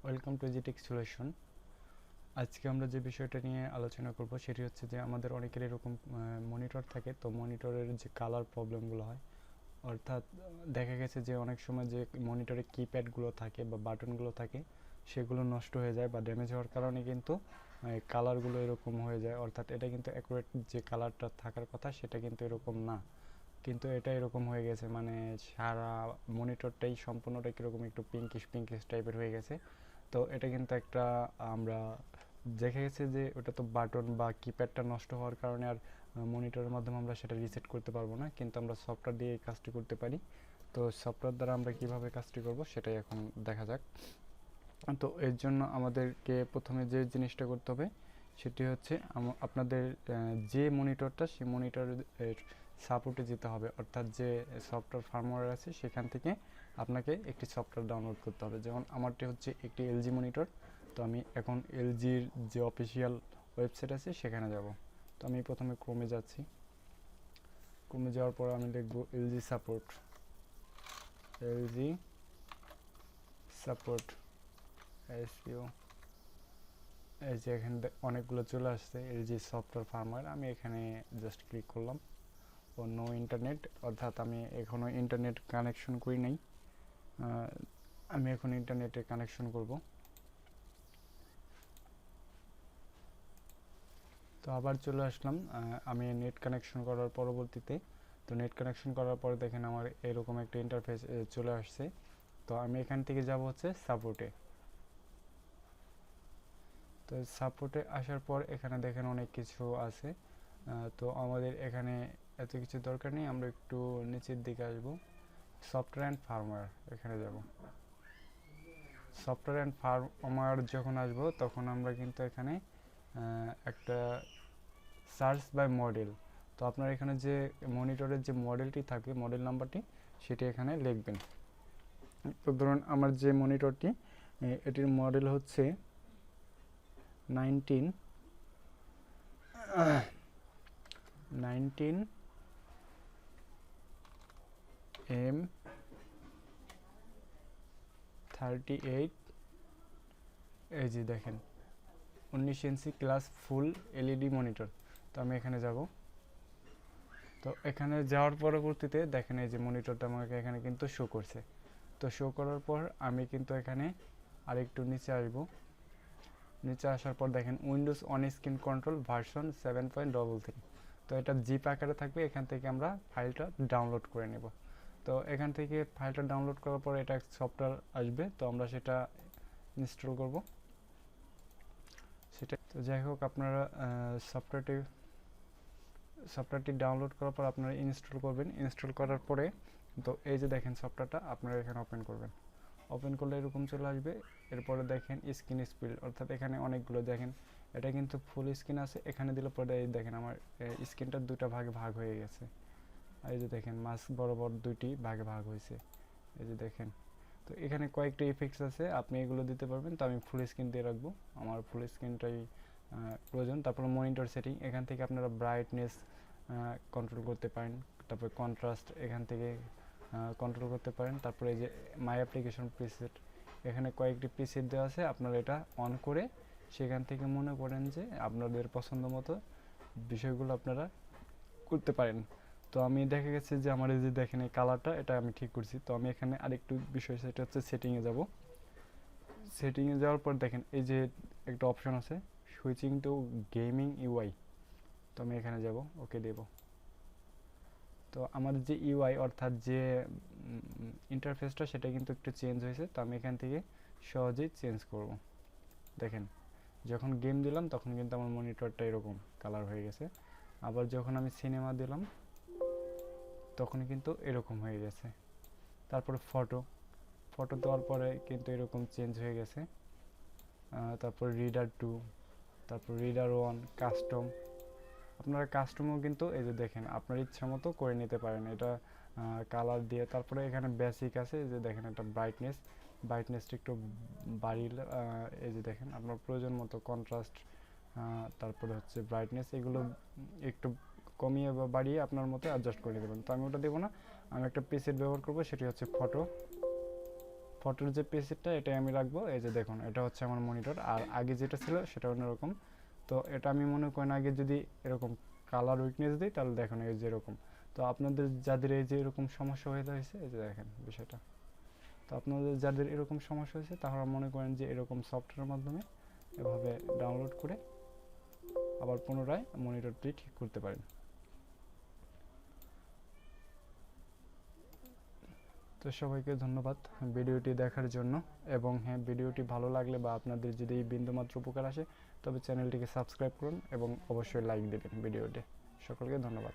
Welcome to জিটেক solution. আজকে আমরা যে বিষয়টা নিয়ে আলোচনা করব সেটি হচ্ছে যে আমাদের অনেকের এরকম মনিটর থাকে, তো মনিটরের যে কালার প্রবলেমগুলো হয়, অর্থাৎ দেখা গেছে যে অনেক সময় যে মনিটরে কিপ্যাডগুলো থাকে বা বাটনগুলো থাকে সেগুলো নষ্ট হয়ে যায় বা ড্যামেজ হওয়ার কারণে কিন্তু কালারগুলো এরকম হয়ে যায়, অর্থাৎ এটা কিন্তু অ্যাকুরেট যে কালারটা থাকার কথা সেটা কিন্তু এরকম না, কিন্তু এটা এরকম হয়ে গেছে, মানে সারা মনিটরটাই সম্পূর্ণটা কীরকম একটু পিঙ্কিশ পিঙ্কিশ টাইপের হয়ে গেছে। তো এটা কিন্তু একটা আমরা দেখা গেছে যে ওটা তো বাটন বা কিপ্যাডটা নষ্ট হওয়ার কারণে আর মনিটরের মাধ্যমে আমরা সেটা রিসেট করতে পারবো না, কিন্তু আমরা সফটওয়্যার দিয়ে এই কাজটি করতে পারি। তো সফটওয়্যার দ্বারা আমরা কিভাবে কাজটি করব সেটাই এখন দেখা যাক। তো এর জন্য আমাদেরকে প্রথমে যে জিনিসটা করতে হবে সেটি হচ্ছে আপনাদের যে মনিটরটা সেই মনিটরের সাপোর্টে যেতে হবে, অর্থাৎ যে সফটওয়্যার ফার্মওয়্যার আছে সেখান থেকে আপনাকে একটি সফটওয়্যার ডাউনলোড করতে হবে। যেমন আমারটি হচ্ছে একটি এলজি মনিটর, তো আমি এখন এলজির যে অফিসিয়াল ওয়েবসাইট আছে সেখানে যাব। তো আমি প্রথমে ক্রোমে যাচ্ছি, ক্রোমে যাওয়ার পর আমি দেখব LG support, LG support SEO. এই যে এখানে অনেকগুলো চলে আসছে এলজি সফটওয়্যার ফার্মওয়্যার, আমি এখানে জাস্ট ক্লিক করলাম। ও নো ইন্টারনেট, অর্থাৎ আমি এখনও ইন্টারনেট কানেকশন করি নাই, আমি এখন ইন্টারনেটে কানেকশন করব। তো আবার চলে আসলাম আমি নেট কানেকশন করার পরবর্তীতে। তো নেট কানেকশন করার পরে দেখেন আমার এরকম একটা ইন্টারফেস চলে আসছে। তো আমি এখান থেকে যাব হচ্ছে সাপোর্টে। তো সাপোর্টে আসার পর এখানে দেখেন অনেক কিছু আছে, তো আমাদের এখানে এত কিছু দরকার নেই, আমরা একটু নিচের দিকে আসব, সফটওয়্যার অ্যান্ড ফার্মওয়্যার এখানে যাব। সফটওয়্যার অ্যান্ড ফার্মওয়্যার যখন আসব তখন আমরা কিন্তু এখানে একটা সার্চ বাই মডেল, তো আপনার এখানে যে মনিটরের যে মডেলটি থাকে মডেল নাম্বারটি সেটি এখানে লিখবেন। তো ধরুন আমার যে মনিটরটি এটির মডেল হচ্ছে 19 M38, এই যে দেখেন 19 ইঞ্চি ক্লাস ফুল এলইডি মনিটর। তো আমি এখানে যাব। তো এখানে যাওয়ার পরবর্তীতে দেখেন এই যে মনিটরটা আমাকে এখানে কিন্তু শো করছে। তো শো করার পর আমি কিন্তু এখানে আরেকটু নিচে আসব। নিচে আসার পর দেখেন Windows on screen control version 7.33, তো এটা জিপ আকারে থাকবে, এখান থেকে আমরা ফাইলটা ডাউনলোড করে নেব। তো এখান থেকে ফাইলটা ডাউনলোড করার পর এটা সফটওয়্যার আসবে, তো আমরা সেটা ইনস্টল করব সেটা। তো যাই হোক আপনারা সফটওয়্যারটি ডাউনলোড করার পর আপনারা ইনস্টল করবেন। ইনস্টল করার পরে তো এই যে দেখেন সফটওয়্যারটা আপনারা এখানে ওপেন করবেন, ওপেন করলে এরকম চলে আসবে। এরপরে দেখেন স্ক্রিন স্পিড, অর্থাৎ এখানে অনেকগুলো দেখেন, এটা কিন্তু ফুল স্ক্রিন আছে, এখানে দিলে পরে এই দেখেন আমার স্ক্রিনটা দুটা ভাগে ভাগ হয়ে গেছে। এই যে দেখেন মাছ বরাবর দুইটি ভাগে ভাগ হয়েছে, এই যে দেখেন। তো এখানে কয়েকটা ইফেক্টস আছে, আপনি এগুলো দিতে পারবেন, তো আমি ফুল স্ক্রিন দিয়ে রাখবো, আমার ফুল স্ক্রিনটাই প্রয়োজন। তারপর মনিটর সেটিং, এখান থেকে আপনারা ব্রাইটনেস কন্ট্রোল করতে পারেন, তারপর কন্ট্রাস্ট এখান থেকে কন্ট্রোল করতে পারেন। তারপরে এই যে মাই অ্যাপ্লিকেশন প্রিসেট, এখানে কয়েকটি প্রিসেট দেওয়া আছে, আপনারা এটা অন করে সেখান থেকে মনে করেন যে আপনাদের পছন্দ মতো বিষয়গুলো আপনারা করতে পারেন। তো আমি দেখা গেছে যে আমার এই যে দেখেন এই কালারটা এটা আমি ঠিক করছি। তো আমি এখানে আরেকটু বিষয় সেটা হচ্ছে সেটিংয়ে যাব। সেটিংয়ে যাওয়ার পর দেখেন এই যে একটা অপশন আছে সুইচিং টু গেমিং ইউআই, তো আমি এখানে যাব, ওকে দেব। তো আমার যে ইউআই অর্থাৎ যে ইন্টারফেসটা সেটা কিন্তু একটু চেঞ্জ হয়েছে, তো আমি এখান থেকে সহজেই চেঞ্জ করব। দেখেন যখন গেম দিলাম তখন কিন্তু আমার মনিটরটা এরকম কালার হয়ে গেছে, আবার যখন আমি সিনেমা দিলাম তখন কিন্তু এরকম হয়ে গেছে। তারপরে ফটো, ফটো দেওয়ার পরে কিন্তু এরকম চেঞ্জ হয়ে গেছে। তারপর রিডার টু, তারপর রিডার ওয়ান, কাস্টম, আপনারা কাস্টমও কিন্তু এই যে দেখেন আপনার ইচ্ছা মতো করে নিতে পারেন এটা কালার দিয়ে। তারপরে এখানে বেসিক আছে, এই যে দেখেন একটা ব্রাইটনেসটা একটু বাড়িয়ে এই যে দেখেন আপনার প্রয়োজন মতো কন্ট্রাস্ট, তারপরে হচ্ছে ব্রাইটনেস, এগুলো একটু কমিয়ে বা বাড়িয়ে আপনার মতো অ্যাডজাস্ট করে দেবেন। তো আমি ওটা দেবো না, আমি একটা প্রিসেট ব্যবহার করবো, সেটি হচ্ছে ফটো। ফটোর যে প্রিসেটটা এটাই আমি রাখবো। এই যে দেখুন এটা হচ্ছে আমার মনিটর, আর আগে যেটা ছিল সেটা অন্যরকম। তো এটা আমি মনে করেন আগে যদি এরকম কালার উইকনেস দিই তাহলে দেখুন এই যে এরকম। তো আপনাদের যাদের এই যে এরকম সমস্যা হয়ে হয়েছে, এই যে দেখেন বিষয়টা। তো আপনাদের যাদের এরকম সমস্যা হয়েছে তারা মনে করেন যে এরকম সফটওয়্যারের মাধ্যমে এভাবে ডাউনলোড করে আবার পুনরায় মনিটরটি ঠিক করতে পারেন। তো সবাইকে ধন্যবাদ ভিডিওটি দেখার জন্য, এবং হ্যাঁ, ভিডিওটি ভালো লাগলে বা আপনাদের যদি বিন্দুমাত্র উপকার আসে তবে চ্যানেলটিকে সাবস্ক্রাইব করুন এবং অবশ্যই লাইক দেবেন ভিডিওটি। সকলকে ধন্যবাদ।